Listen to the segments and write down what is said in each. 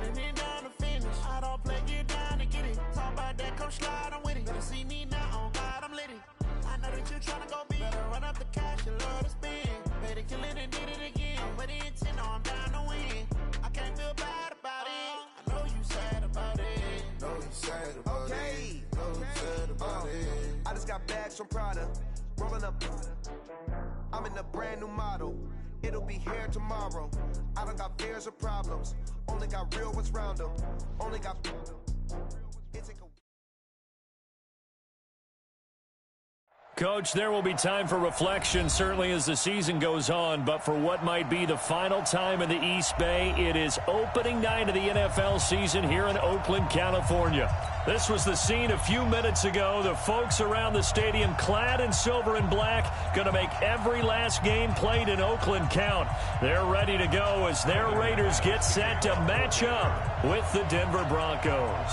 putting it down to finish. I don't play, get down to get it. Talk about that, come slide, I'm with it. Better see me now, on God, I'm litty. I know that you tryna go big. Better run up the cash, you love to spend. Better kill it and did it again. I'm with the intent, no, I'm down to win. I can't feel bad about it. I know you sad about it. Know you sad about it. Know you sad about it. I just got bags from Prada. Rolling up. I'm in a brand new model. It'll be here tomorrow. I don't got fears or problems. Only got real ones round them. Only got. Coach, there will be time for reflection, certainly as the season goes on, but for what might be the final time in the East Bay, it is opening night of the NFL season here in Oakland, California. This was the scene a few minutes ago. The folks around the stadium clad in silver and black going to make every last game played in Oakland count. They're ready to go as their Raiders get set to match up with the Denver Broncos.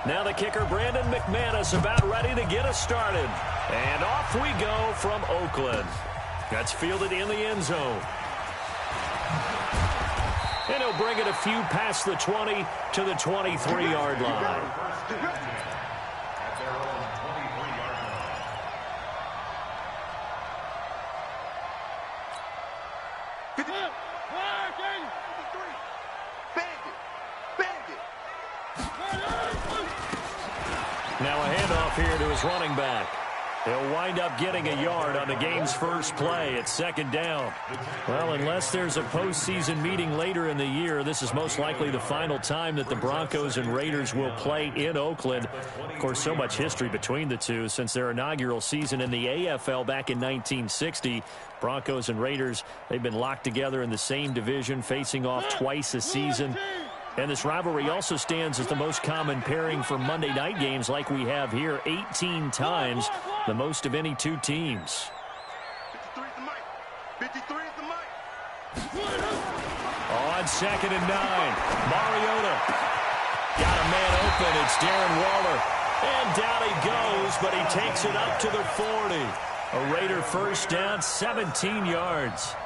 Now the kicker, Brandon McManus, about ready to get us started. And off we go from Oakland. That's fielded in the end zone. And he'll bring it a few past the 20 to the 23-yard line. Now a handoff here to his running back. He'll wind up getting a yard on the game's first play at second down. Well, unless there's a postseason meeting later in the year, this is most likely the final time that the Broncos and Raiders will play in Oakland. Of course, so much history between the two since their inaugural season in the AFL back in 1960. Broncos and Raiders, they've been locked together in the same division, facing off twice a season. And this rivalry also stands as the most common pairing for Monday night games like we have here, 18 times, the most of any two teams. 53 is the mic. 53 is the mic. On 2nd and 9, Mariota got a man open. It's Darren Waller. And down he goes, but he takes it up to the 40. A Raider first down, 17 yards.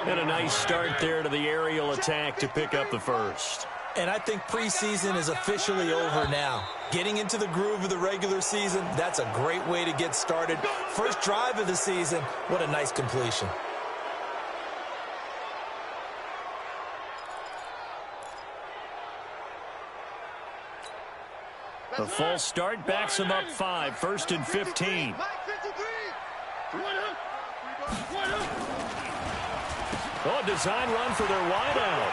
And a nice start there to the aerial attack to pick up the first. And I think preseason is officially over now. Getting into the groove of the regular season, that's a great way to get started. First drive of the season, what a nice completion. The false start backs him up 5, 1st and 15. Oh, design run for their wideout.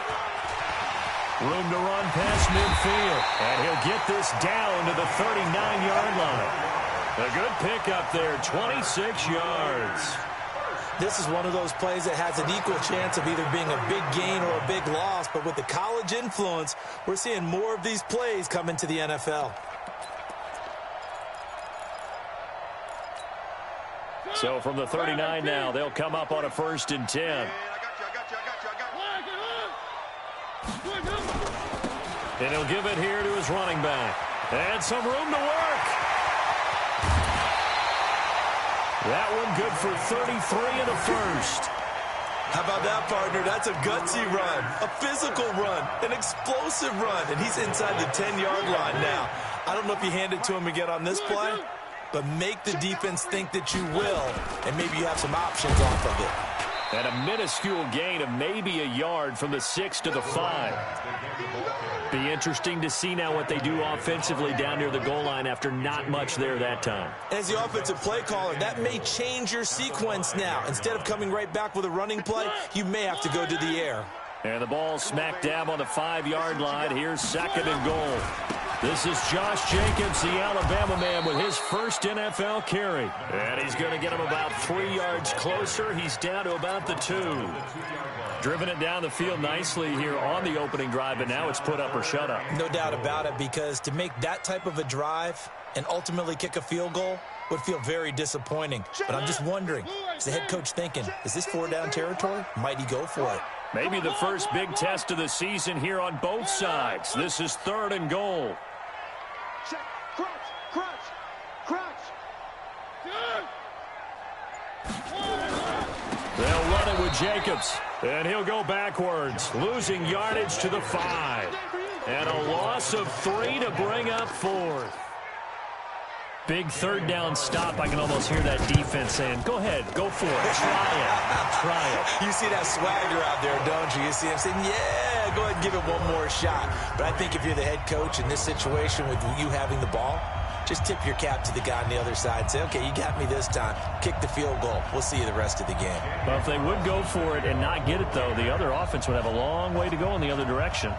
Room to run past midfield. And he'll get this down to the 39-yard line. A good pickup there, 26 yards. This is one of those plays that has an equal chance of either being a big gain or a big loss. But with the college influence, we're seeing more of these plays come into the NFL. So from the 39 now, they'll come up on a 1st and 10. And he'll give it here to his running back. And some room to work. That one good for 33 and a first. How about that, partner? That's a gutsy run, a physical run, an explosive run, and he's inside the 10-yard line now. I don't know if you hand it to him again on this play, but make the defense think that you will, and maybe you have some options off of it. And a minuscule gain of maybe a yard from the 6 to the 5. Be interesting to see now what they do offensively down near the goal line after not much there that time. As the offensive play caller, that may change your sequence now. Instead of coming right back with a running play, you may have to go to the air. And the ball smack dab on the 5-yard line. Here's 2nd and goal. This is Josh Jacobs, the Alabama man, with his first NFL carry. And he's going to get him about 3 yards closer. He's down to about the 2. Driven it down the field nicely here on the opening drive, but now it's put up or shut up. No doubt about it, because to make that type of a drive and ultimately kick a field goal would feel very disappointing. But I'm just wondering, is the head coach thinking, is this 4-down territory? Might he go for it? Maybe the first big test of the season here on both sides. This is 3rd and goal. Check, crunch. They'll run it with Jacobs. And he'll go backwards, losing yardage to the 5. And a loss of 3 to bring up 4th. Big third down stop. I can almost hear that defense saying, go ahead, go for it. Try it. Try it. You see that swagger out there, don't you? You see him saying, yeah, go ahead and give it one more shot. But I think if you're the head coach in this situation with you having the ball, just tip your cap to the guy on the other side and say, okay, you got me this time. Kick the field goal. We'll see you the rest of the game. Well, if they would go for it and not get it, though, the other offense would have a long way to go in the other direction.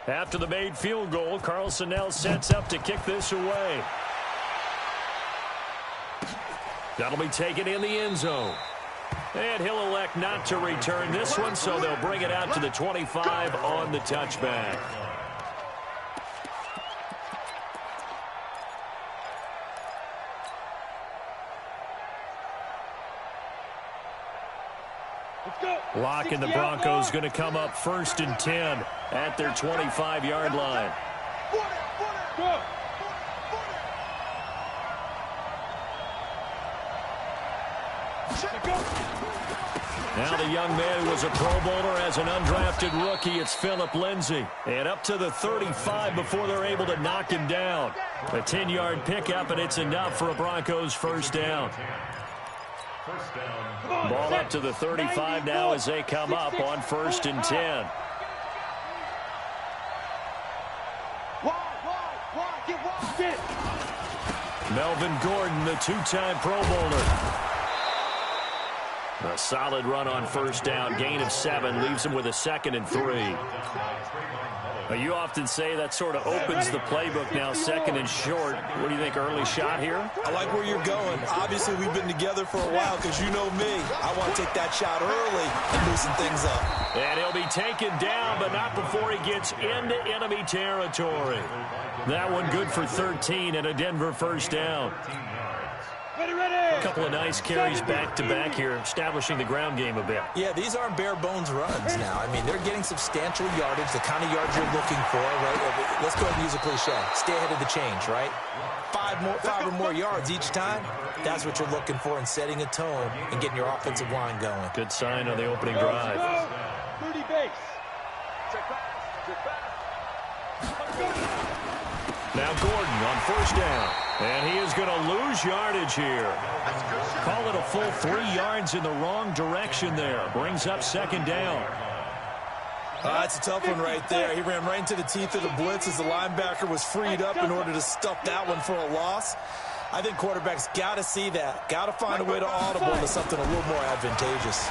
After the made field goal, Carlson now sets up to kick this away. That'll be taken in the end zone. And he'll elect not to return this one, so they'll bring it out to the 25 on the touchback. Lock and the Broncos going to come up 1st and 10 at their 25-yard line. Now the young man who was a Pro Bowler as an undrafted rookie, it's Phillip Lindsay. And up to the 35 before they're able to knock him down. A 10-yard pickup, and it's enough for a Broncos first down. Ball up to the 35 now as they come up on 1st and 10. Melvin Gordon, the 2-time Pro Bowler. A solid run on 1st down. Gain of 7 leaves him with a 2nd and 3. You often say that sort of opens the playbook now, 2nd and short. What do you think, early shot here? I like where you're going. Obviously, we've been together for a while because you know me. I want to take that shot early and loosen things up. And he'll be taken down, but not before he gets into enemy territory. That one good for 13 and a Denver first down. A couple of nice carries back-to-back here, establishing the ground game a bit. Yeah, these aren't bare-bones runs now. I mean, they're getting substantial yardage, the kind of yards you're looking for, right? Let's go ahead and use a cliche. Stay ahead of the change, right? 5 or more yards each time. That's what you're looking for in setting a tone and getting your offensive line going. Good sign on the opening drive. 30 base. Now Gordon on 1st down. And he is going to lose yardage here. Call it a full 3 yards in the wrong direction there. Brings up 2nd down. That's a tough one right there. He ran right into the teeth of the blitz as the linebacker was freed up in order to stuff that one for a loss. I think quarterbacks got to see that. Got to find a way to audible into something a little more advantageous.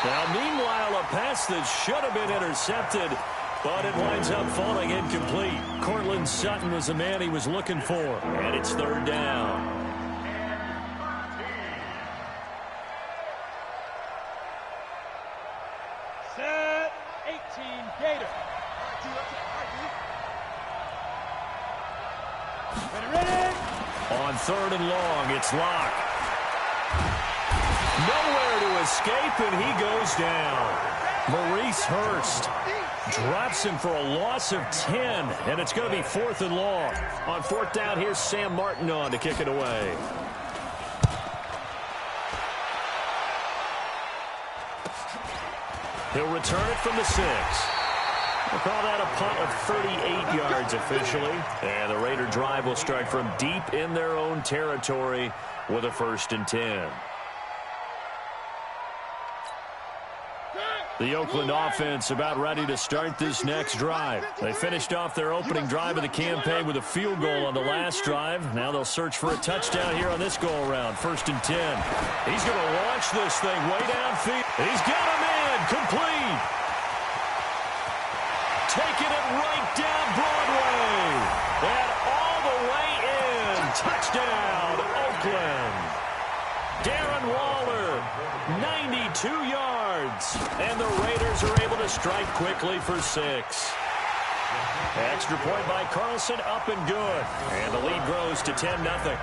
Now, meanwhile, a pass that should have been intercepted, but it winds up falling incomplete. Cortland Sutton was the man he was looking for, and it's 3rd down. Set 18 Gator. Ready. On 3rd and long, it's Locke. Nowhere to escape, and he goes down. Maurice Hurst drops him for a loss of 10, and it's going to be 4th and long. On 4th down, here's Sam Martin on to kick it away. He'll return it from the 6. We'll call that a punt of 38 yards officially. And the Raider drive will start from deep in their own territory with a 1st and 10. The Oakland offense about ready to start this next drive. They finished off their opening drive of the campaign with a field goal on the last drive. Now they'll search for a touchdown here on this go-around. 1st and 10. He's going to launch this thing way downfield. He's got him in. Complete. Taking it right down Broadway. And all the way in. Touchdown, Oakland. 2 yards. And the Raiders are able to strike quickly for 6. Extra point by Carlson, up and good. And the lead grows to 10-0.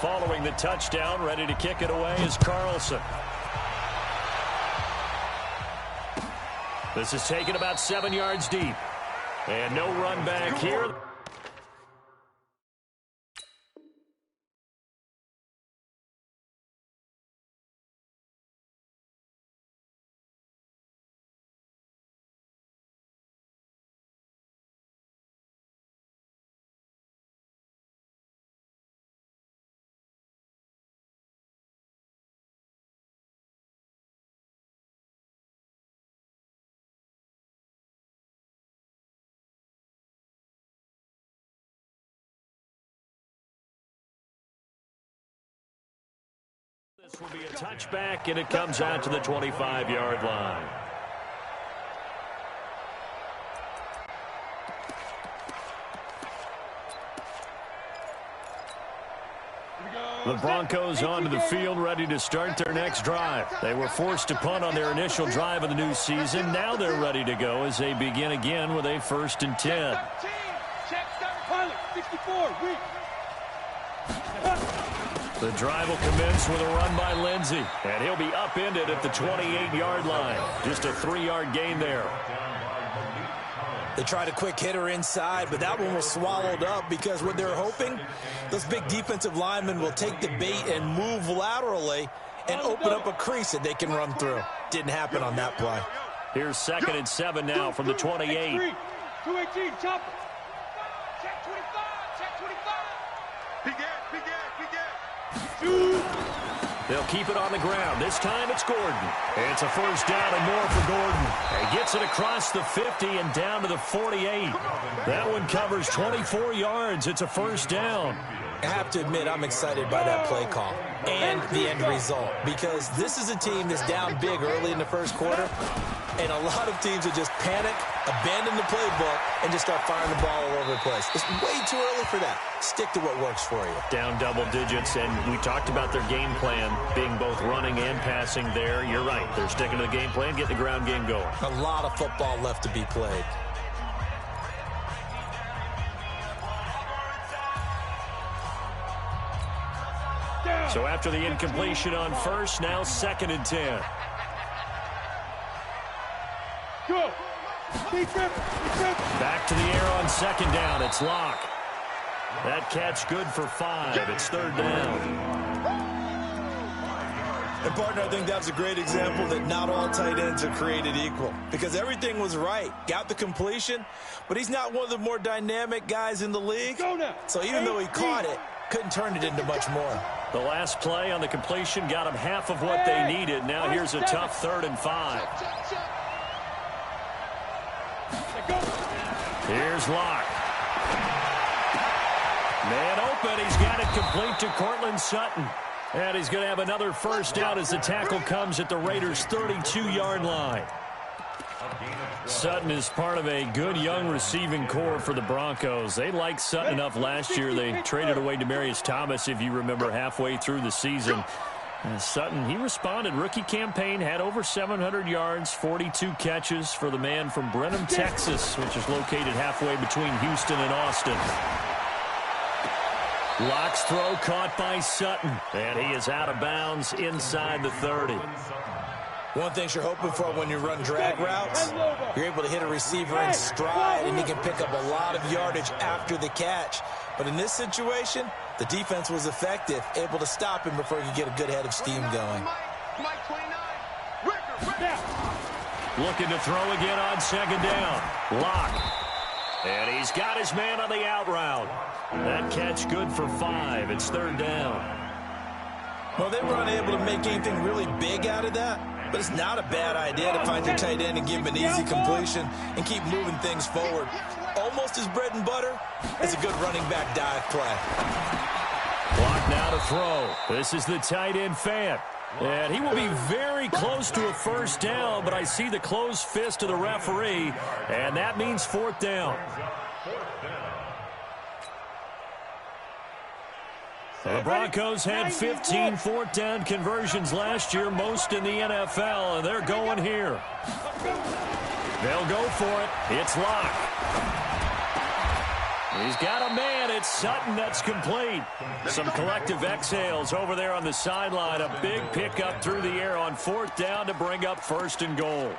Following the touchdown, ready to kick it away is Carlson. This is taken about 7 yards deep. And no run back here. This will be a touchback, and it comes out to the 25-yard line. The Broncos onto the field, ready to start their next drive. They were forced to punt on their initial drive of the new season. Now they're ready to go as they begin again with a 1st and 10. Check start pilot, 64, weak. The drive will commence with a run by Lindsey, and he'll be upended at the 28-yard line. Just a 3-yard gain there. They tried a quick hitter inside, but that one was swallowed up because what they're hoping, those big defensive linemen will take the bait and move laterally and open up a crease that they can run through. Didn't happen on that play. Here's 2nd and 7 now from the 28. 218, chopper. Check 25, check 25. They'll keep it on the ground. This time it's Gordon. It's a 1st down and more for Gordon. He gets it across the 50 and down to the 48. That one covers 24 yards. It's a 1st down. I have to admit, I'm excited by that play call and the end result because this is a team that's down big early in the 1st quarter, and a lot of teams that just panic, abandon the playbook, and just start firing the ball all over the place. It's way too early for that. Stick to what works for you. Down double digits, and we talked about their game plan being both running and passing there. You're right. They're sticking to the game plan, getting the ground game going. A lot of football left to be played. So after the incompletion on 1st, now 2nd and 10. Go. Back to the air on 2nd down. It's Locke. That catch good for 5. It's 3rd down. And, partner, I think that's a great example that not all tight ends are created equal because everything was right. Got the completion, but he's not one of the more dynamic guys in the league. So even though he caught it, couldn't turn it into much more. The last play on the completion got him half of what they needed. Now here's a tough 3rd and 5. Here's Locke. Man open. He's got it complete to Cortland Sutton. And he's going to have another 1st down as the tackle comes at the Raiders' 32-yard line. Sutton is part of a good young receiving core for the Broncos. They liked Sutton enough last year. They traded away Demaryius Thomas, if you remember, halfway through the season. And Sutton, he responded. Rookie campaign, had over 700 yards, 42 catches for the man from Brenham, Texas, which is located halfway between Houston and Austin. Locke's throw caught by Sutton, and he is out of bounds inside the 30. One thing you're hoping for when you run drag routes, you're able to hit a receiver in stride, and he can pick up a lot of yardage after the catch. But in this situation, the defense was effective, able to stop him before he could get a good head of steam going. Looking to throw again on 2nd down. Locke. And he's got his man on the out route. That catch good for 5. It's 3rd down. Well, they were unable to make anything really big out of that, but it's not a bad idea to find your tight end and give him an easy completion and keep moving things forward. Almost as bread and butter as a good running back dive play. Clock now to throw. This is the tight end Fant. And he will be very close to a first down, but I see the closed fist of the referee, and that means fourth down. The Broncos had 15 fourth down conversions last year, most in the NFL, and they're going here. They'll go for it. It's Locke. He's got a man. It's Sutton. That's complete. Some collective exhales over there on the sideline. A big pickup through the air on fourth down to bring up first and goal.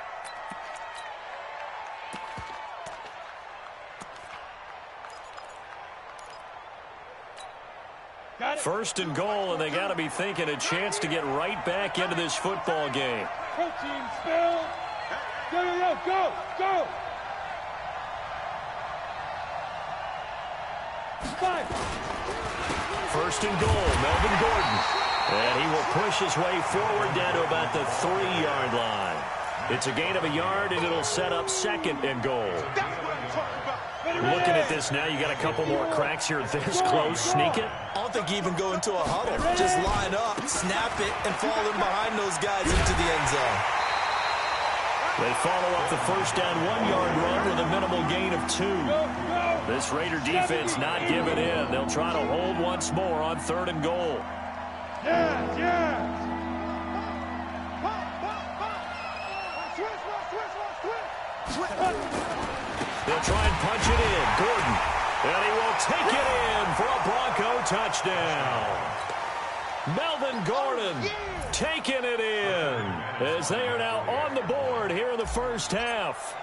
First and goal, and they got to be thinking a chance to get right back into this football game. Protein spill. Go. Five. First and goal, Melvin Gordon. And he will push his way forward down to about the 3-yard line. It's a gain of a yard, and it'll set up second and goal. Looking at this now, you got a couple more cracks here this close. Sneak it. I don't think you even go into a huddle. Just line up, snap it, and fall in behind those guys into the end zone. They follow up the first down 1-yard run with a minimal gain of 2. This Raider defense not giving in. They'll try to hold once more on third and goal. They'll try and punch it in. Gordon. And he will take it in for a Bronco touchdown. Melvin Gordon taking it in as they are now on the board here in the first half.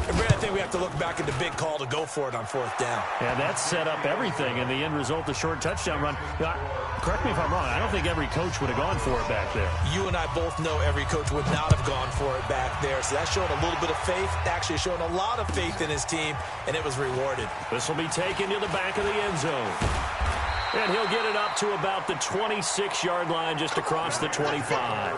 Brad, I think we have to look back at the big call to go for it on fourth down. Yeah, that set up everything, and the end result, the short touchdown run. Correct me if I'm wrong. I don't think every coach would have gone for it back there. You and I both know every coach would not have gone for it back there. So that's showing a little bit of faith, actually showing a lot of faith in his team, and it was rewarded. This will be taken to the back of the end zone. And he'll get it up to about the 26-yard line, just across the 25.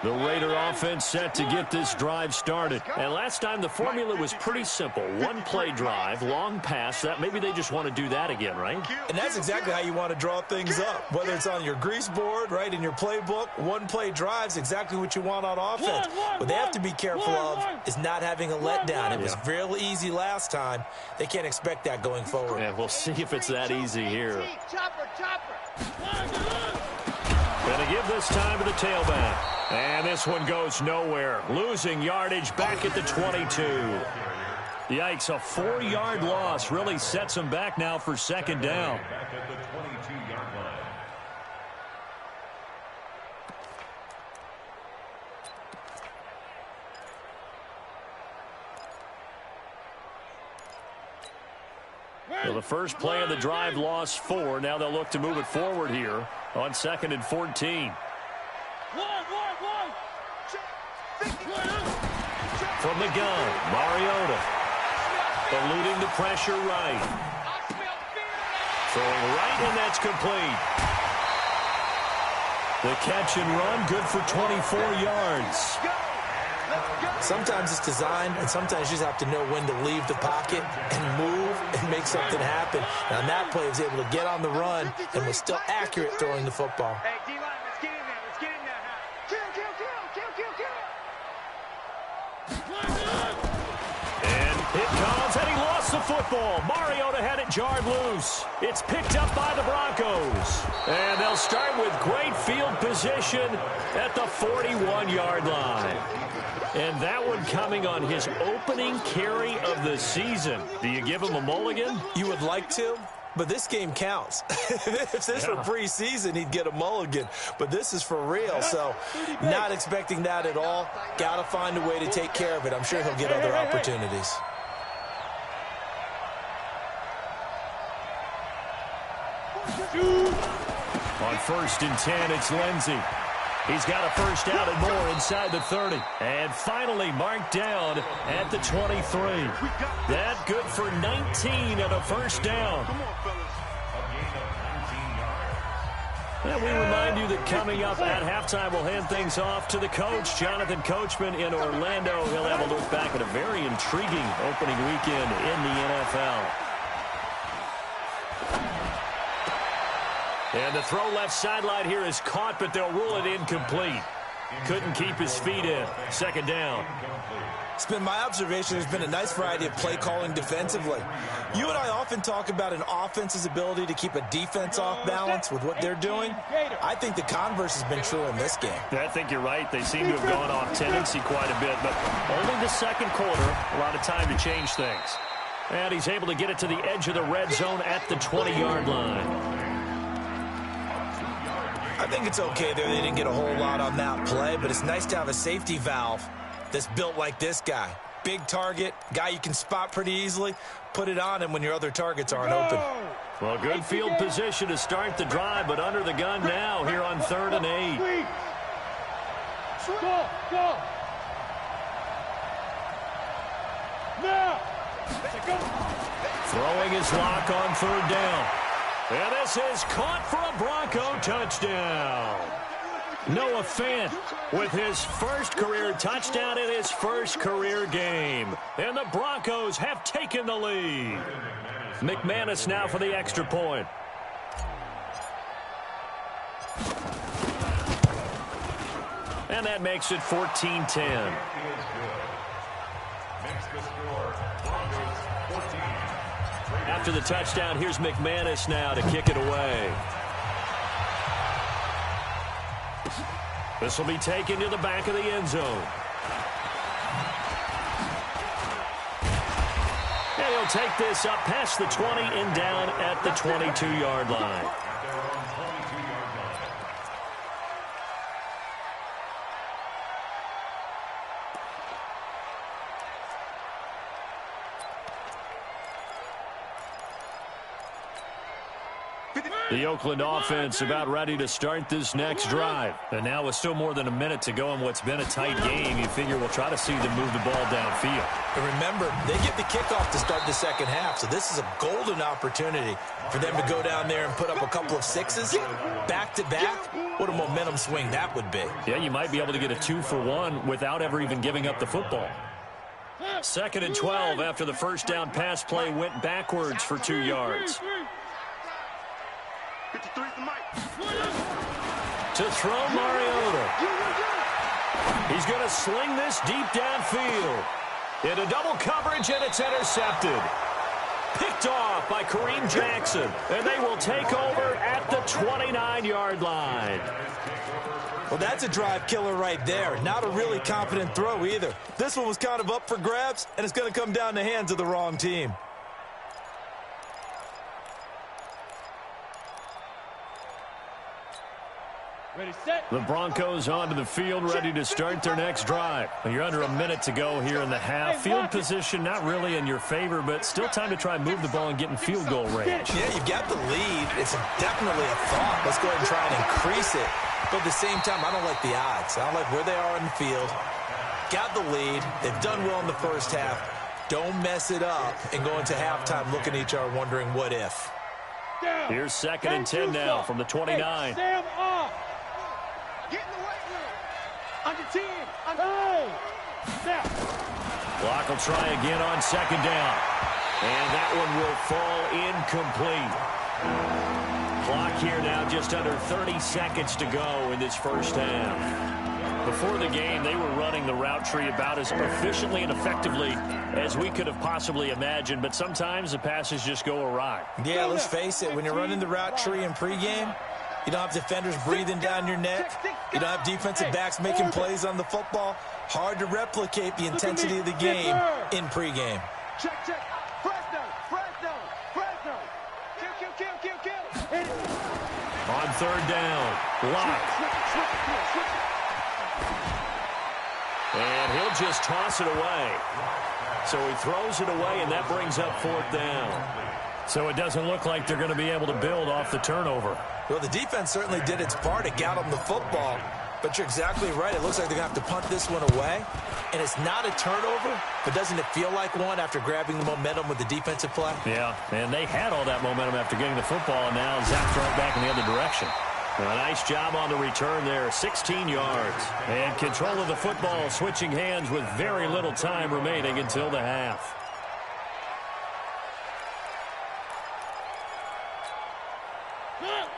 The Raider offense set to get this drive started. And last time the formula was pretty simple. One-play drive, long pass. That maybe they just want to do that again, right? And that's exactly how you want to draw things up. Whether it's on your grease board, right, in your playbook, one-play drive's exactly what you want on offense. What they have to be careful of is not having a letdown. It was real easy last time. They can't expect that going forward. Yeah, we'll see if it's that easy here. Gonna give this time to the tailback. And this one goes nowhere. Losing yardage back at the 22. Yikes, a 4-yard loss really sets them back now for second down. So the first play of the drive lost 4. Now they'll look to move it forward here on 2nd and 14. From the gun, Mariota. Eluding the pressure right. Throwing right, and that's complete. The catch and run, good for 24 yards. Sometimes it's designed, and sometimes you just have to know when to leave the pocket and move and make something happen. And on that play, he was able to get on the run and was still accurate throwing the football. Hey, D-line, let's get in there. Let's get in there. And it comes, and he lost the football. Mariota had it jarred loose. It's picked up by the Broncos. And they'll start with great field position at the 41-yard line. And that one coming on his opening carry of the season. Do you give him a mulligan? You would like to, but this game counts. If this were preseason, he'd get a mulligan. But this is for real, so not expecting that at all. Got to find a way to take care of it. I'm sure he'll get other opportunities. On 1st and 10, it's Lindsey. He's got a first down and more inside the 30. And finally marked down at the 23. That good for 19 and a first down. And we remind you that coming up at halftime, we'll hand things off to the coach, Jonathan Coachman in Orlando. He'll have a look back at a very intriguing opening weekend in the NFL. And the throw left sideline here is caught, but they'll rule it incomplete. Couldn't keep his feet in. Second down. It's been my observation there's been a nice variety of play calling defensively. You and I often talk about an offense's ability to keep a defense off balance with what they're doing. I think the converse has been true in this game. I think you're right. They seem to have gone off tendency quite a bit, but only the second quarter, a lot of time to change things. And he's able to get it to the edge of the red zone at the 20-yard line. I think it's okay there. They didn't get a whole lot on that play, but it's nice to have a safety valve that's built like this guy. Big target, guy you can spot pretty easily. Put it on him when your other targets aren't open. Well, good field position to start the drive, but under the gun now here on 3rd and 8. Go. Now. Throwing his lock on 3rd down. And this is caught for a Bronco touchdown. Noah Fant with his first career touchdown in his first career game. And the Broncos have taken the lead. McManus now for the extra point. And that makes it 14-10. After the touchdown, here's McManus now to kick it away. This will be taken to the back of the end zone. And he'll take this up past the 20 and down at the 22-yard line. The Oakland offense about ready to start this next drive. And now with still more than a minute to go in what's been a tight game, you figure we'll try to see them move the ball downfield. And remember, they get the kickoff to start the second half, so this is a golden opportunity for them to go down there and put up a couple of sixes back-to-back. What a momentum swing that would be. Yeah, you might be able to get a 2-for-1 without ever even giving up the football. 2nd and 12 after the first down pass play went backwards for 2 yards. To throw Mariota. He's going to sling this deep downfield. Into double coverage, and it's intercepted. Picked off by Kareem Jackson. And they will take over at the 29-yard line. Well, that's a drive killer right there. Not a really confident throw either. This one was kind of up for grabs, and it's going to come down in the hands of the wrong team. Ready, set. The Broncos onto the field, ready to start their next drive. Well, you're under a minute to go here in the half. Field position not really in your favor, but still time to try and move the ball and get in field goal range. Yeah, you've got the lead. It's definitely a thought. Let's go ahead and try and increase it. But at the same time, I don't like the odds. I don't like where they are in the field. Got the lead. They've done well in the first half. Don't mess it up and go into halftime looking at each other wondering what if. Here's 2nd and 10 now from the 29. Hey, Sam off. Get in the weight room. Under 10. Hey. Now. Clock will try again on 2nd down. And that one will fall incomplete. Clock here now just under 30 seconds to go in this first half. Before the game, they were running the route tree about as efficiently and effectively as we could have possibly imagined, but sometimes the passes just go awry. Yeah, let's face it, when you're running the route tree in pregame, you don't have defenders breathing down your neck. You don't have defensive backs making plays on the football. Hard to replicate the intensity of the game in pregame. Check. Fresno. Kill. On 3rd down, Lock. And he'll just toss it away. So he throws it away, and that brings up 4th down. So it doesn't look like they're going to be able to build off the turnover. Well, the defense certainly did its part to get them the football. But you're exactly right. It looks like they're going to have to punt this one away. And it's not a turnover, but doesn't it feel like one after grabbing the momentum with the defensive play? Yeah, and they had all that momentum after getting the football, and now zapped right back in the other direction. A nice job on the return there, 16 yards. And control of the football, switching hands with very little time remaining until the half.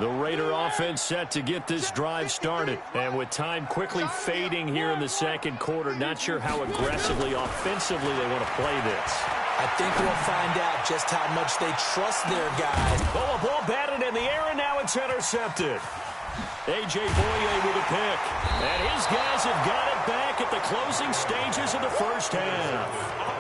The Raider offense set to get this drive started. And with time quickly fading here in the second quarter, not sure how aggressively, offensively they want to play this. I think we'll find out just how much they trust their guys. Oh, a ball batted in the air, and now it's intercepted. A.J. Boye with a pick. And his guys have got it back at the closing stages of the first half.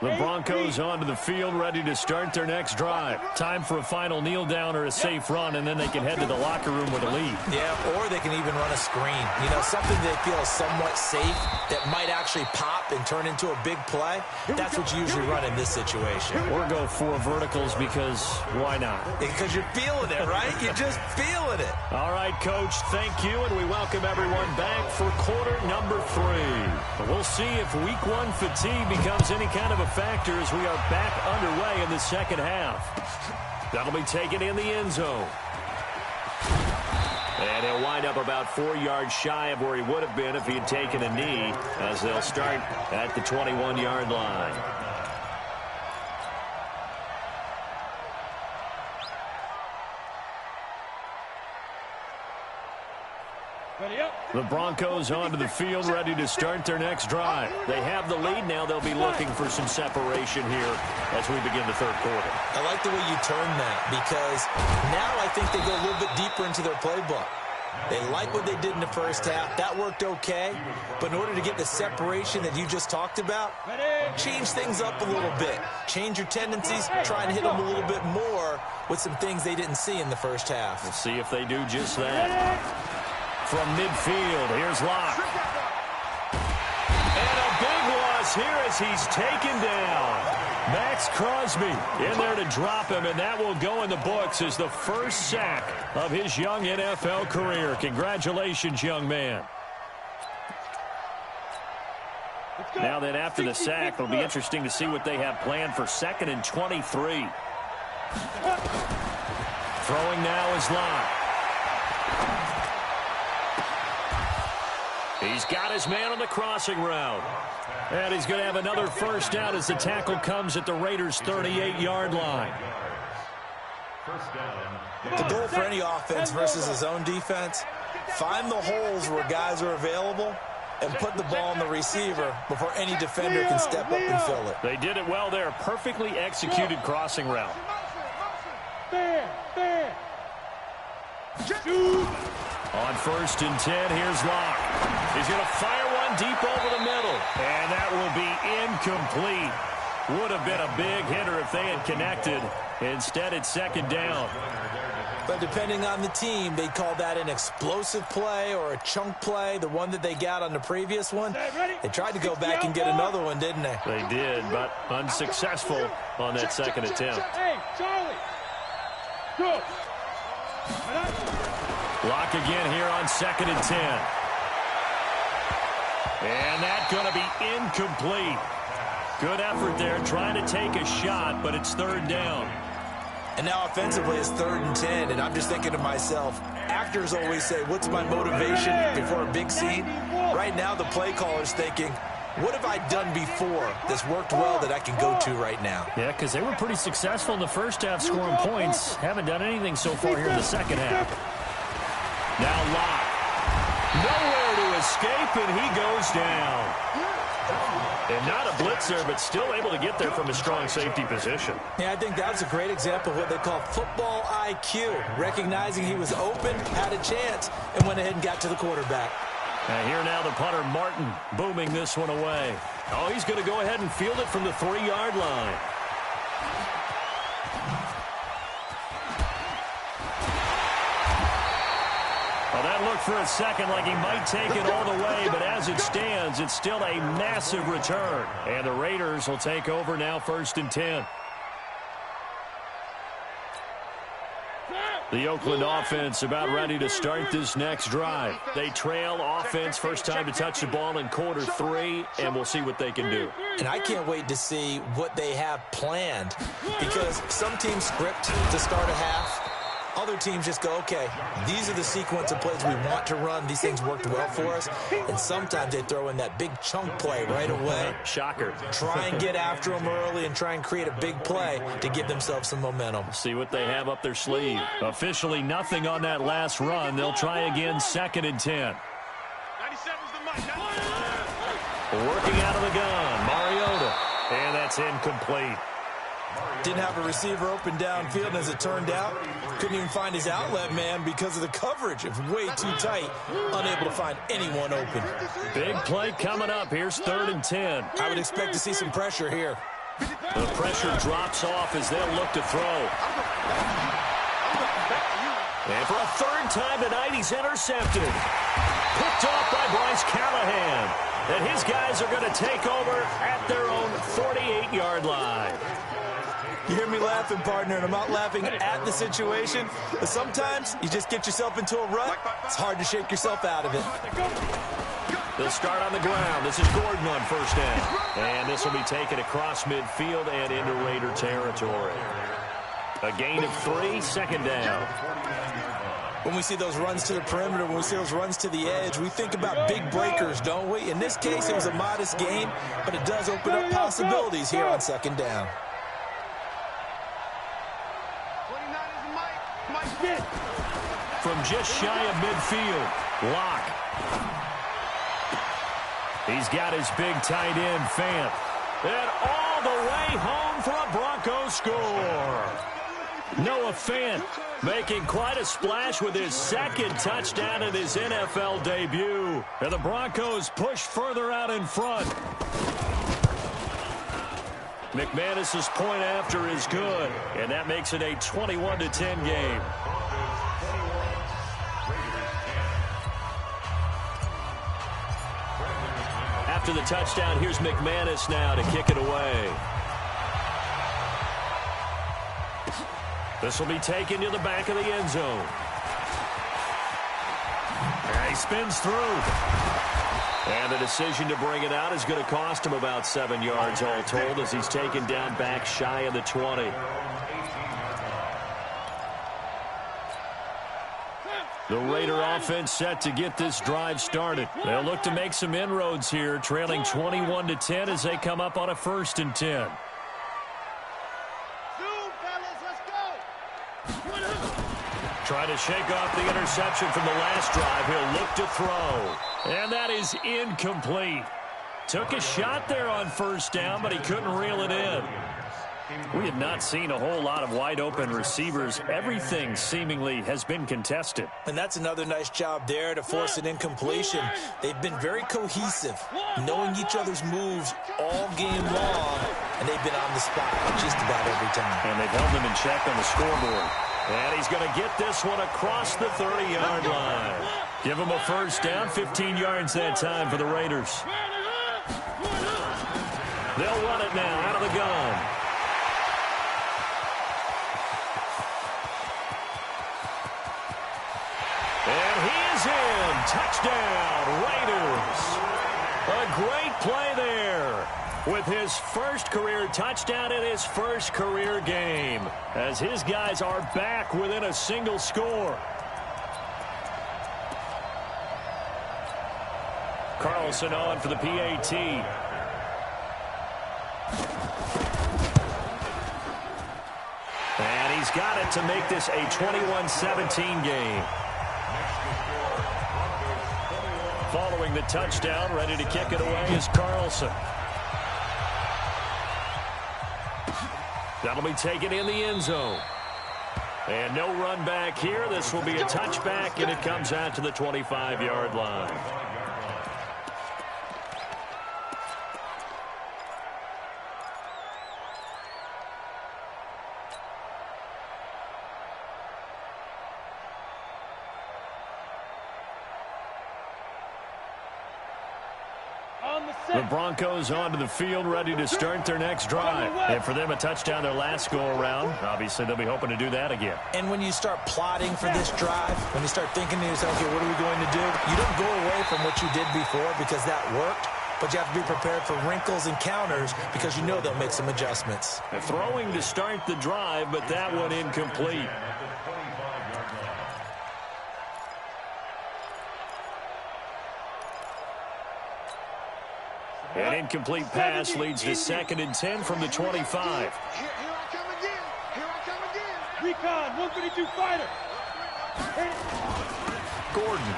The Broncos onto the field, ready to start their next drive. Time for a final kneel down or a safe run, and then they can head to the locker room with a lead. Yeah, or they can even run a screen. You know, something they feel is somewhat safe that might actually pop and turn into a big play. That's what you usually run in this situation. Or go 4 verticals because why not? Because you're feeling it, right? You're just feeling it. All right, Coach, thank you, and we welcome everyone back for quarter number 3. We'll see if week 1 fatigue becomes any kind of a factor as we are back underway in the second half. That'll be taken in the end zone. And he'll wind up about 4 yards shy of where he would have been if he had taken a knee, as they'll start at the 21-yard line. The Broncos onto the field, ready to start their next drive. They have the lead now. They'll be looking for some separation here as we begin the third quarter. I like the way you turn that, because now I think they go a little bit deeper into their playbook. They like what they did in the first half. That worked okay. But in order to get the separation that you just talked about, change things up a little bit. Change your tendencies. Try and hit them a little bit more with some things they didn't see in the first half. We'll see if they do just that. From midfield, here's Locke. And a big loss here as he's taken down. Max Crosby in there to drop him, and that will go in the books as the first sack of his young NFL career. Congratulations, young man. Now then, after the sack, it'll be interesting to see what they have planned for 2nd and 23. Throwing now is Locke. He's got his man on the crossing route. And he's going to have another first down as the tackle comes at the Raiders' 38-yard line. The goal for any offense versus his own defense, find the holes where guys are available and put the ball on the receiver before any defender can step up and fill it. They did it well there. Perfectly executed crossing route. On 1st and 10, here's Locke. He's going to fire one deep over the middle. And that will be incomplete. Would have been a big hitter if they had connected. Instead, it's 2nd down. But depending on the team, they call that an explosive play or a chunk play, the one that they got on the previous one. They tried to go back and get another one, didn't they? They did, but unsuccessful on that 2nd attempt. Hey, Charlie. Good. Locke again here on 2nd and 10. And that's going to be incomplete. Good effort there, trying to take a shot, but it's 3rd down. And now offensively it's 3rd and 10, and I'm just thinking to myself, actors always say, what's my motivation before a big scene? Right now the play caller's thinking, what have I done before that's worked well that I can go to right now? Yeah, because they were pretty successful in the first half scoring points. Haven't done anything so far here in the second half. Now Locke. Nowhere to escape, and he goes down. And not a blitzer, but still able to get there from a strong safety position. Yeah, I think that's a great example of what they call football IQ. Recognizing he was open, had a chance, and went ahead and got to the quarterback. And here now the punter, Martin, booming this one away. Oh, he's going to go ahead and field it from the 3-yard line. Well, that looked for a second like he might take it all the way, but as it stands, it's still a massive return. And the Raiders will take over now 1st and 10. The Oakland offense about ready to start this next drive. They trail offense, first time to touch the ball in quarter 3, and we'll see what they can do. And I can't wait to see what they have planned, because some teams script to start a half. Other teams just go, okay, these are the sequence of plays we want to run. These things worked well for us. And sometimes they throw in that big chunk play right away. Shocker. Try and get after them early and try and create a big play to give themselves some momentum. See what they have up their sleeve. Officially nothing on that last run. They'll try again, 2nd and 10. 97's the mic. Working out of the gun, Mariota. And that's incomplete. Didn't have a receiver open downfield, and as it turned out, couldn't even find his outlet man because of the coverage. It was way too tight, unable to find anyone open. Big play coming up. Here's 3rd and 10. I would expect to see some pressure here. The pressure drops off as they'll look to throw. And for a 3rd time tonight, he's intercepted. Picked off by Bryce Callahan. And his guys are going to take over at their own 48-yard line. You hear me laughing, partner, and I'm not laughing at the situation. But sometimes you just get yourself into a rut. It's hard to shake yourself out of it. They'll start on the ground. This is Gordon on 1st down. And this will be taken across midfield and into Raider territory. A gain of 3, 2nd down. When we see those runs to the perimeter, when we see those runs to the edge, we think about big breakers, don't we? In this case, it was a modest gain, but it does open up possibilities here on 2nd down. 29 is the mic. From just shy of midfield, Locke. He's got his big tight end, Fant. And all the way home for a Broncos score. Noah Fant making quite a splash with his 2nd touchdown in his NFL debut. And the Broncos push further out in front. McManus's point after is good, and that makes it a 21-10 game. After the touchdown, here's McManus now to kick it away. This will be taken to the back of the end zone. And he spins through. And the decision to bring it out is going to cost him about 7 yards all told as he's taken down back shy of the 20. The Raider offense set to get this drive started. They'll look to make some inroads here, trailing 21-10 as they come up on a 1st and 10. Trying to shake off the interception from the last drive. He'll look to throw. And that is incomplete. Took a shot there on 1st down, but he couldn't reel it in. We have not seen a whole lot of wide-open receivers. Everything seemingly has been contested. And that's another nice job there to force an incompletion. They've been very cohesive, knowing each other's moves all game long, and they've been on the spot just about every time. And they've held them in check on the scoreboard. And he's going to get this one across the 30-yard line. Give him a 1st down, 15 yards that time for the Raiders. They'll run it now out of the gun. And he is in. Touchdown, Raiders. A great play there with his 1st career touchdown in his 1st career game as his guys are back within a single score. Carlson on for the PAT. And he's got it to make this a 21-17 game. Following the touchdown, ready to kick it away is Carlson. That'll be taken in the end zone. And no run back here. This will be a touchback, and it comes out to the 25-yard line. On the The Broncos onto the field, ready to start their next drive. And for them, a touchdown their last go-around. Obviously, they'll be hoping to do that again. And when you start plotting for this drive, when you start thinking to yourself, okay, what are we going to do? You don't go away from what you did before because that worked, but you have to be prepared for wrinkles and counters because you know they'll make some adjustments. Throwing to start the drive, but that one incomplete. An incomplete pass leads to 2nd and 10 from the 25. Here I come again. Here I come again. Recon, 152 fighter. Gordon.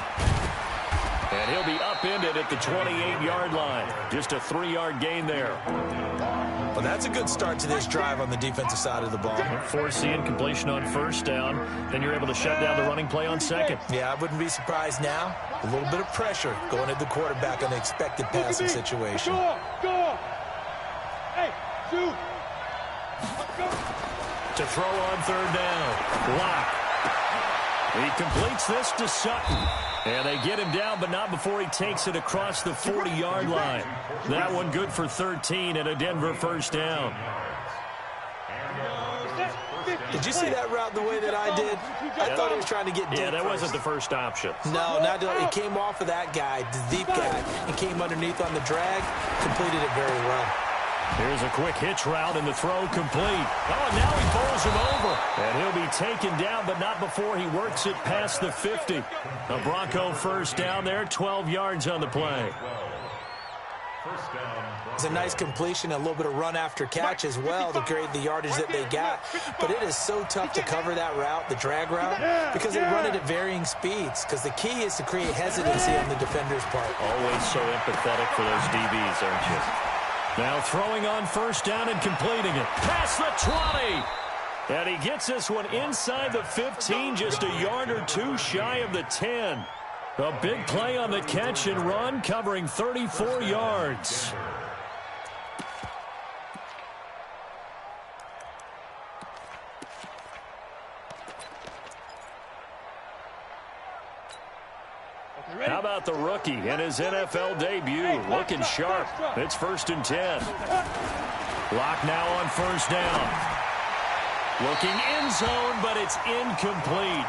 And he'll be upended at the 28-yard line. Just a 3-yard gain there. Well, that's a good start to this drive on the defensive side of the ball. Force the incompletion on 1st down. Then you're able to shut down the running play on 2nd. Yeah, I wouldn't be surprised now. A little bit of pressure going at the quarterback on the expected passing situation. Go. Hey, shoot. To throw on 3rd down. Lock. He completes this to Sutton. And they get him down, but not before he takes it across the 40-yard line. That one good for 13 and a Denver 1st down. Did you see that route the way that I did? I thought he was trying to get deep. Yeah, that first. wasn't the first option. No, not it came off of that guy, the deep guy, and came underneath on the drag, completed it very well. Here's a quick hitch route, and the throw complete. Oh, now he bowls him over. And he'll be taken down, but not before he works it past the 50. A Bronco 1st down there, 12 yards on the play. It's a nice completion, a little bit of run after catch as well to create the yardage that they got. But it is so tough to cover that route, the drag route, because they run it at varying speeds. Because the key is to create hesitancy on the defender's part. Always so empathetic for those DBs, aren't you? Now throwing on 1st down and completing it. Past the 20. And he gets this one inside the 15, just a yard or two shy of the 10. A big play on the catch and run, covering 34 yards. How about the rookie in his NFL debut? Looking sharp. It's 1st and 10. Lock now on 1st down. Looking end zone, but it's incomplete.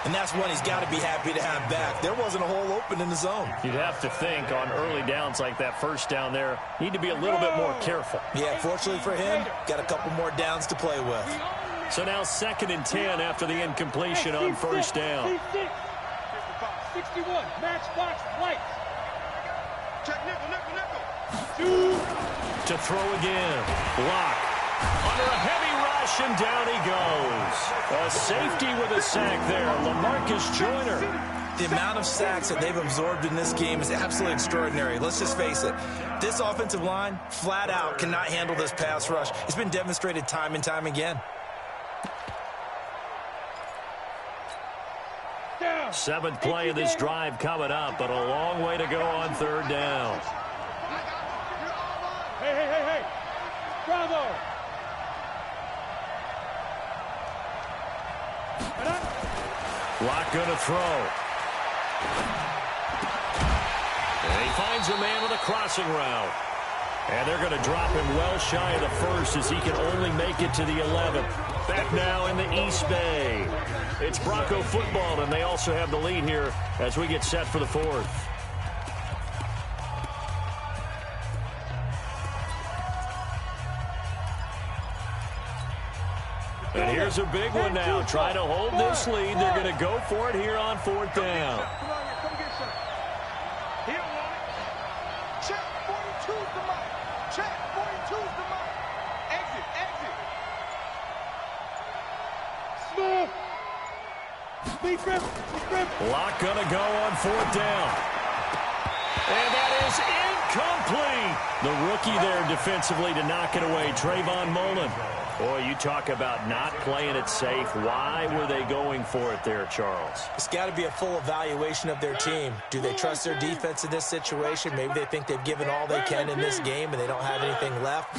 And that's one he's got to be happy to have back. There wasn't a hole open in the zone. You'd have to think on early downs like that 1st down there, need to be a little bit more careful. Yeah, fortunately for him, got a couple more downs to play with. So now 2nd and 10 after the incompletion on 1st down. 61, matchbox lights. Check nickel. To throw again. Lock. Under a heavy rush, and down he goes. A safety with a sack there, LaMarcus Joyner. The amount of sacks that they've absorbed in this game is absolutely extraordinary. Let's just face it. This offensive line, flat out, cannot handle this pass rush. It's been demonstrated time and time again. 7th play of this drive coming up, but a long way to go on 3rd down. Hey. Bravo. Lock going to throw. And he finds a man with a crossing route. And they're going to drop him well shy of the 1st as he can only make it to the 11th. Back now in the East Bay. It's Bronco football, and they also have the lead here as we get set for the 4th. And here's a big one now. Trying to hold this lead. They're going to go for it here on 4th down. Come get some. He don't want it. Check 42's the mark. Check 42's the mark. Exit. Smooth. Be grip. Lock going to go on 4th down. And that is incomplete. The rookie there defensively to knock it away, Trayvon Mullen. Boy, you talk about not playing it safe. Why were they going for it there, Charles? It's got to be a full evaluation of their team. Do they trust their defense in this situation? Maybe they think they've given all they can in this game and they don't have anything left.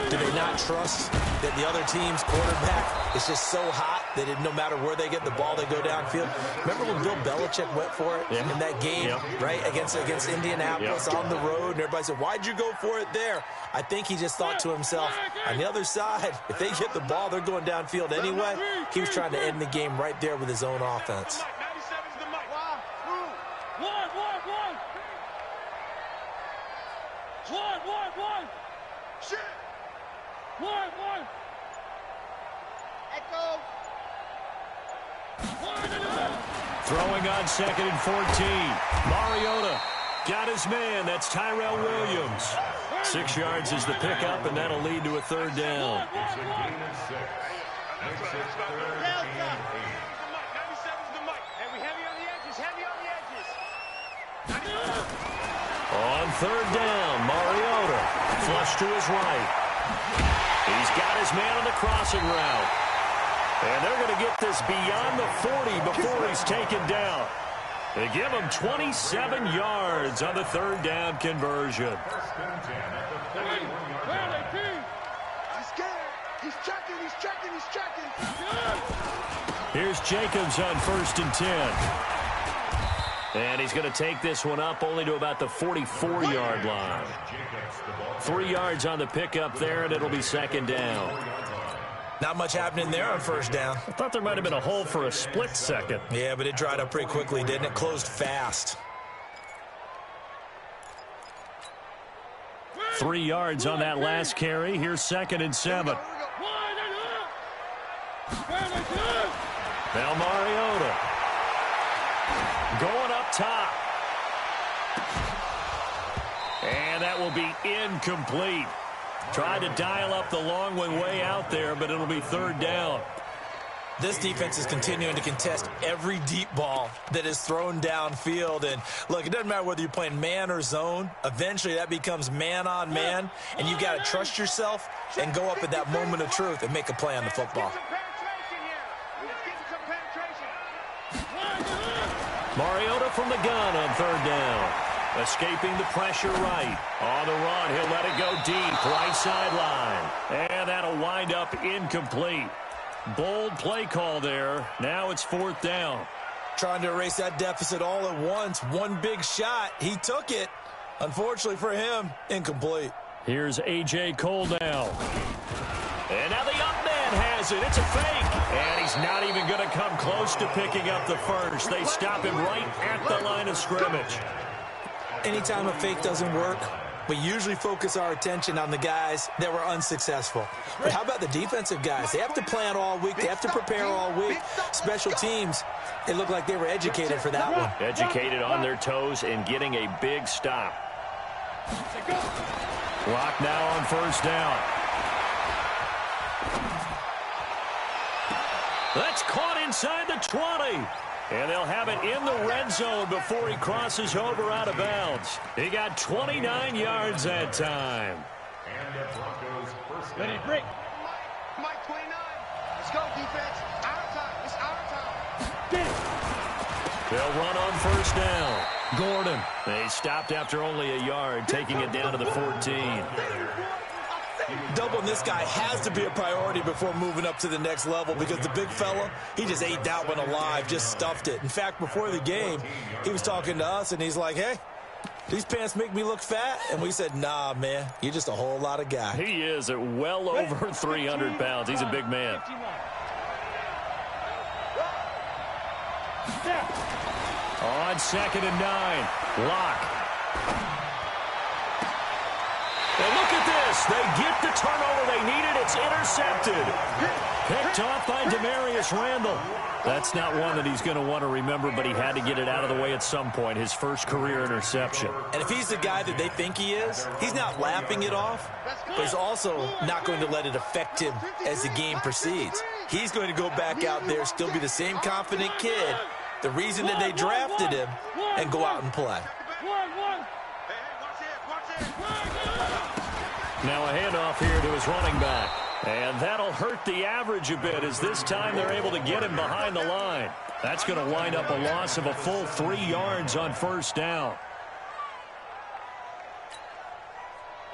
Do they not trust that the other team's quarterback is just so hot that no matter where they get the ball, they go downfield? Remember when Bill Belichick went for it in that game, right, against Indianapolis on the road, and everybody said, why'd you go for it there? I think he just thought to himself, on the other side, if they get the ball, they're going downfield anyway. He was trying to end the game right there with his own offense. Throwing on 2nd and 14. Mariota got his man. That's Tyrell Williams. 6 yards is the pickup, and that'll lead to a 3rd down. On 3rd down, Mariota flush to his right. He's got his man on the crossing route. And they're going to get this beyond the 40 before he's taken down. They give him 27 yards on the 3rd down conversion. He's checking. Here's Jacobs on 1st and 10. And he's going to take this one up only to about the 44-yard line. 3 yards on the pickup there, and it'll be 2nd down. Not much happening there on 1st down. I thought there might have been a hole for a split second. Yeah, but it dried up pretty quickly, didn't it? Closed fast. 3 yards on that last carry. Here's 2nd and 7. Now Mariota going up top. And that will be incomplete. Tried to dial up the long one way out there, but it'll be 3rd down. This defense is continuing to contest every deep ball that is thrown downfield. And, look, it doesn't matter whether you're playing man or zone. Eventually, that becomes man-on-man, and you've got to trust yourself and go up at that moment of truth and make a play on the football. Mariota from the gun on 3rd down. Escaping the pressure right. On the run, he'll let it go deep. Right sideline. And that'll wind up incomplete. Bold play call there. Now it's 4th down. Trying to erase that deficit all at once. One big shot. He took it. Unfortunately for him, incomplete. Here's A.J. Cole now. And now the up man has it. It's a fake. And he's not even going to come close to picking up the first. They stop him right at the line of scrimmage. Anytime a fake doesn't work, we usually focus our attention on the guys that were unsuccessful. But how about the defensive guys? They have to plan all week. They have to prepare all week. Special teams, it looked like they were educated for that one. Educated on their toes and getting a big stop. Clock now on 1st down. That's caught inside the 20. And they'll have it in the red zone before he crosses over out of bounds. He got 29 yards that time. And the Broncos first down. Ready, break. Mike 29. Let's go, defense. Our time. It's our time. They'll run on 1st down. Gordon. They stopped after only a yard, taking it down to the 14. Doubling this guy has to be a priority before moving up to the next level because the big fella, he just ate that one alive, just stuffed it. In fact, before the game, he was talking to us, and he's like, hey, these pants make me look fat? And we said, nah, man, you're just a whole lot of guy. He is at well over 300 pounds. He's a big man. On 2nd and 9, Locke. And look at this. They get the turnover they needed. It's intercepted. Picked off by Demarius Randall. That's not one that he's going to want to remember, but he had to get it out of the way at some point. His first career interception. And if he's the guy that they think he is, he's not laughing it off, but he's also not going to let it affect him as the game proceeds. He's going to go back out there, still be the same confident kid, the reason that they drafted him, and go out and play. Now a handoff here to his running back. And that'll hurt the average a bit as this time they're able to get him behind the line. That's going to wind up a loss of a full 3 yards on first down.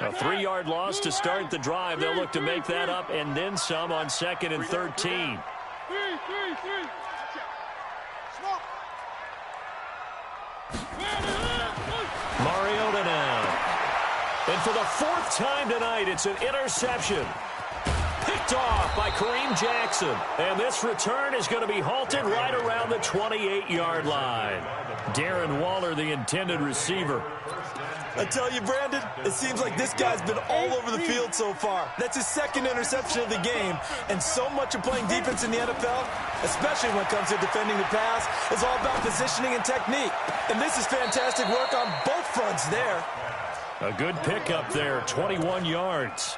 A 3-yard loss to start the drive. They'll look to make that up and then some on 2nd and 13. Mariota now. And for the 4th time tonight, it's an interception. Picked off by Kareem Jackson. And this return is going to be halted right around the 28-yard line. Darren Waller, the intended receiver. I tell you, Brandon, it seems like this guy's been all over the field so far. That's his 2nd interception of the game. And so much of playing defense in the NFL, especially when it comes to defending the pass, is all about positioning and technique. And this is fantastic work on both fronts there. A good pickup there, 21 yards.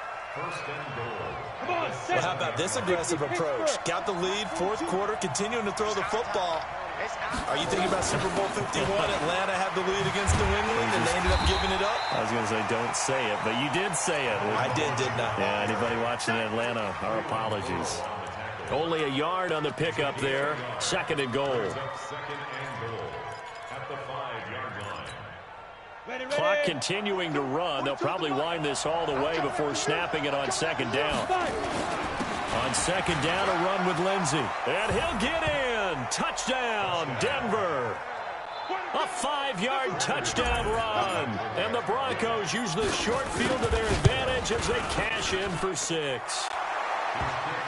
Well, how about this aggressive approach? Got the lead, 4th quarter, continuing to throw the football. Are you thinking about Super Bowl 51? Atlanta had the lead against New England, and they ended up giving it up? I was going to say, don't say it, but you did say it. I didn't I? Yeah, anybody watching Atlanta, our apologies. Only a yard on the pickup there. 2nd and goal. Clock continuing to run. They'll probably wind this all the way before snapping it on 2nd down. On 2nd down, a run with Lindsey. And he'll get in. Touchdown, Denver. A 5-yard touchdown run. And the Broncos use the short field to their advantage as they cash in for 6.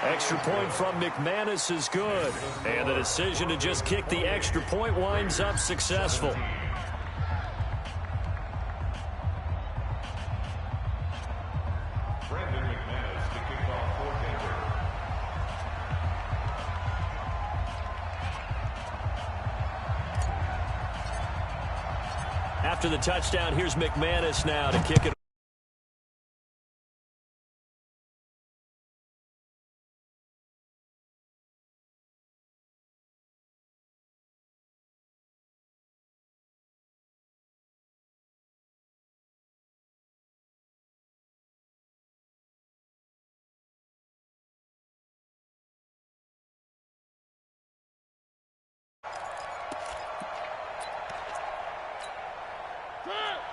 Extra point from McManus is good. And the decision to just kick the extra point winds up successful. After the touchdown, here's McManus now to kick it.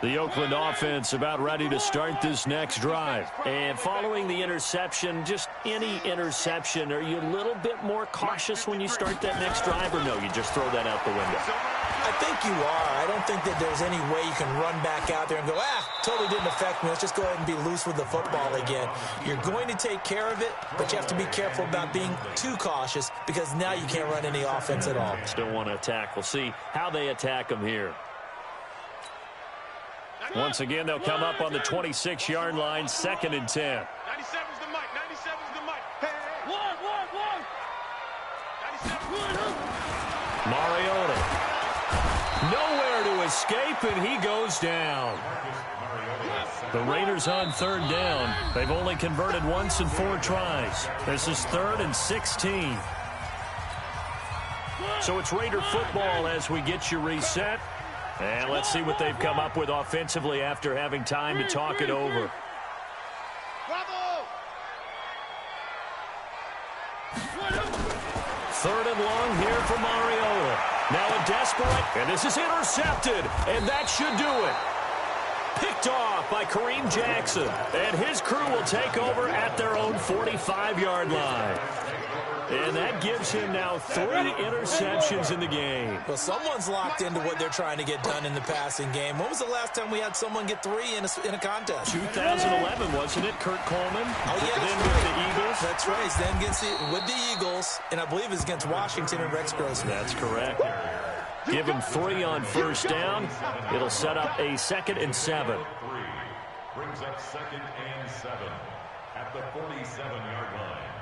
The Oakland offense about ready to start this next drive. And following the interception, just any interception, are you a little bit more cautious when you start that next drive, or no, you just throw that out the window? I think you are. I don't think that there's any way you can run back out there and go, totally didn't affect me. Let's just go ahead and be loose with the football again. You're going to take care of it, but you have to be careful about being too cautious because now you can't run any offense at all. Still want to attack. We'll see how they attack them here. Once again, they'll come up on the 26-yard line, 2nd and 10. 97's the mic. 97's the mic. Hey. One. 97. Mariota. Nowhere to escape, and he goes down. The Raiders on 3rd down. They've only converted once in 4 tries. This is 3rd and 16. So it's Raider football as we get you reset. And let's see what they've come up with offensively after having time to talk it over. Bravo! 3rd and long here for Mariota. Now a desperate, and this is intercepted, and that should do it. Picked off by Kareem Jackson, and his crew will take over at their own 45-yard line. And that gives him now 3 interceptions in the game. Well, someone's locked into what they're trying to get done in the passing game. When was the last time we had someone get 3 in a contest? 2011, wasn't it, Kurt Coleman? Oh, yeah, then with the Eagles. That's right. Then with the Eagles, and I believe it's against Washington and Rex Grossman. That's correct. Give him 3 on first down. It'll set up a 2nd and 7. Brings up 2nd and 7 at the 47-yard line.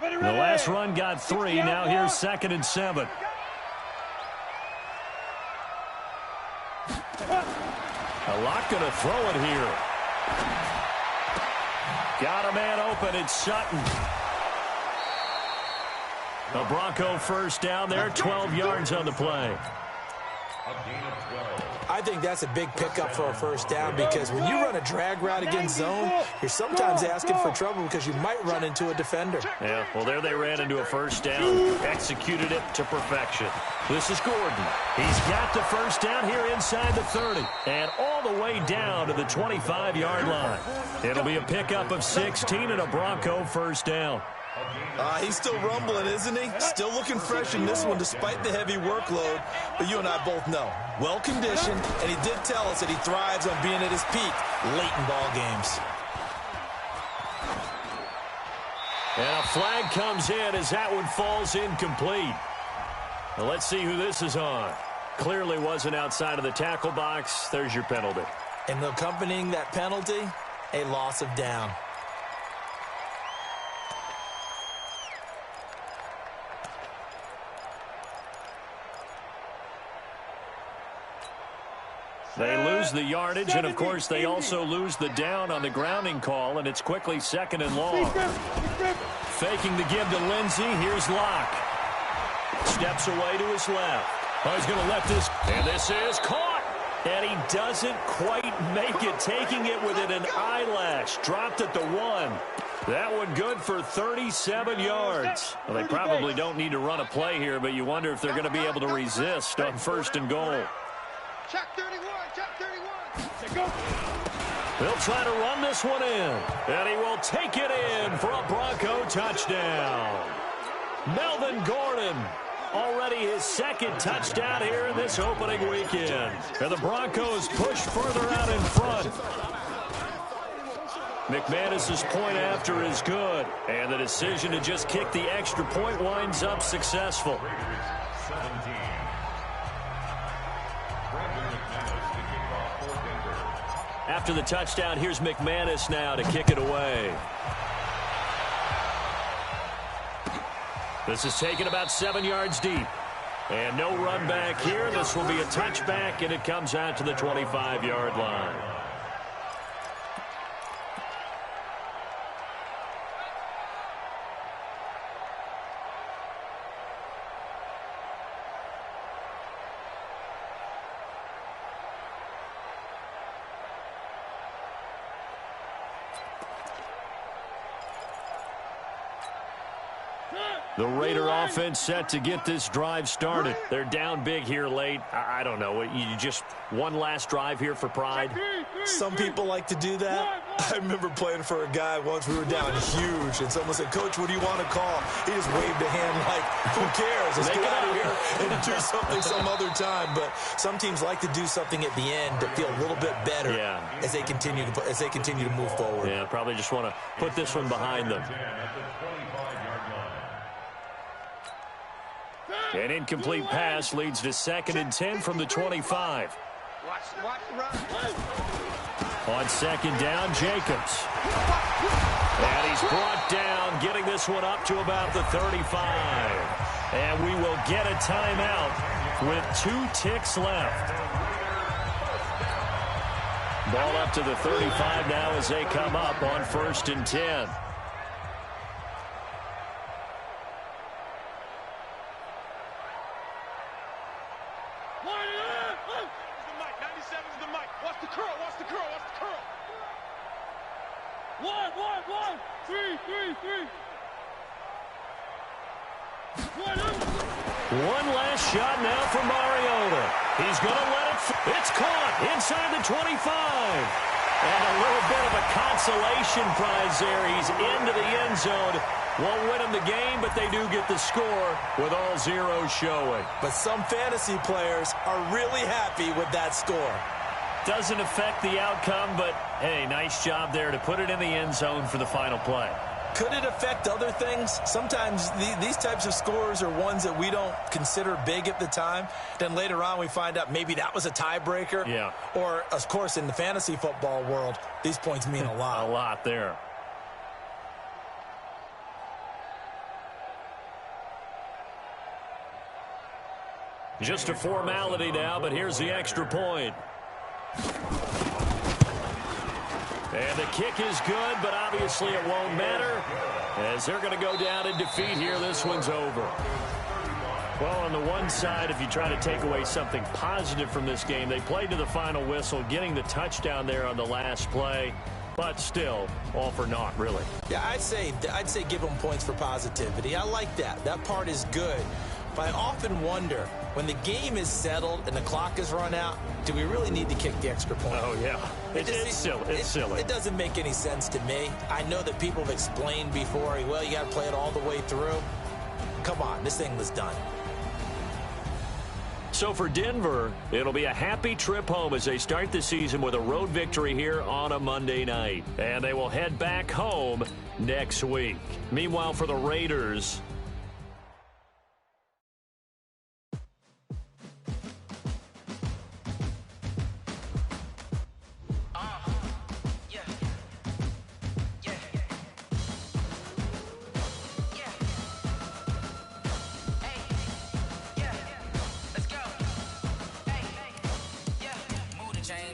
The last run got 3. Now here's 2nd and 7. A lot going to throw it here. Got a man open. It's Sutton. A Bronco first down there. 12 yards on the play. A gain of 12. I think that's a big pickup for a first down because when you run a drag route against zone, you're sometimes asking for trouble because you might run into a defender. Yeah, well, there they ran into a first down, executed it to perfection. This is Gordon. He's got the first down here inside the 30 and all the way down to the 25-yard line. It'll be a pickup of 16 and a Bronco first down. He's still rumbling, isn't he? Still looking fresh in this one despite the heavy workload. But you and I both know, well-conditioned, and he did tell us that he thrives on being at his peak late in ball games. And a flag comes in as that one falls incomplete. Now let's see who this is on. Clearly wasn't outside of the tackle box. There's your penalty. And accompanying that penalty, a loss of down. They lose the yardage, and, of course, they also lose the down on the grounding call, and it's quickly 2nd and long. Faking the give to Lindsey. Here's Locke. Steps away to his left. Oh, he's going to let this, and this is caught. And he doesn't quite make it, taking it within an eyelash. Dropped at the 1. That one good for 37 yards. Well, they probably don't need to run a play here, but you wonder if they're going to be able to resist on 1st and goal. Check 31, check 31. They'll try to run this one in, and he will take it in for a Bronco touchdown. Melvin Gordon, already his 2nd touchdown here in this opening weekend. And the Broncos push further out in front. McManus's point after is good, and the decision to just kick the extra point winds up successful. 17. After the touchdown, here's McManus now to kick it away. This is taken about 7 yards deep. And no run back here. This will be a touchback, and it comes out to the 25-yard line. The Raider offense set to get this drive started. They're down big here late. I don't know. You just one last drive here for pride? Some people like to do that. I remember playing for a guy once. We were down huge, and someone said, "Coach, what do you want to call?" He just waved a hand like, who cares? Let's get out of here and do something some other time. But some teams like to do something at the end to feel a little bit better as they continue to move forward. Yeah, probably just want to put this one behind them. An incomplete pass leads to 2nd and 10 from the 25. Watch the run. On 2nd down, Jacobs. And he's brought down, getting this one up to about the 35. And we will get a timeout with 2 ticks left. Ball up to the 35 now as they come up on 1st and 10. One last shot now from Mariota. He's going to let it. It's caught inside the 25. And a little bit of a consolation prize there. He's into the end zone. Won't win him the game, but they do get the score with all zeros showing. But some fantasy players are really happy with that score. Doesn't affect the outcome, but, hey, nice job there to put it in the end zone for the final play. Could it affect other things? Sometimes these types of scores are ones that we don't consider big at the time. Then later on we find out maybe that was a tiebreaker. Yeah. Or, of course, in the fantasy football world, these points mean a lot. A lot there. Just a formality now, but here's the extra point. And the kick is good, but obviously it won't matter as they're going to go down in defeat here. This one's over. Well, on the one side, if you try to take away something positive from this game, they played to the final whistle, getting the touchdown there on the last play. But still, all for naught, really. Yeah, I'd say give them points for positivity. I like that. That part is good. But I often wonder, when the game is settled and the clock is run out, do we really need to kick the extra point? Oh, yeah. It's silly. It's silly. It doesn't make any sense to me. I know that people have explained before, well, you got to play it all the way through. Come on, this thing was done. So for Denver, it'll be a happy trip home as they start the season with a road victory here on a Monday night. And they will head back home next week. Meanwhile, for the Raiders,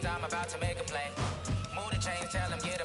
I'm about to make a play. Move the chains, tell them get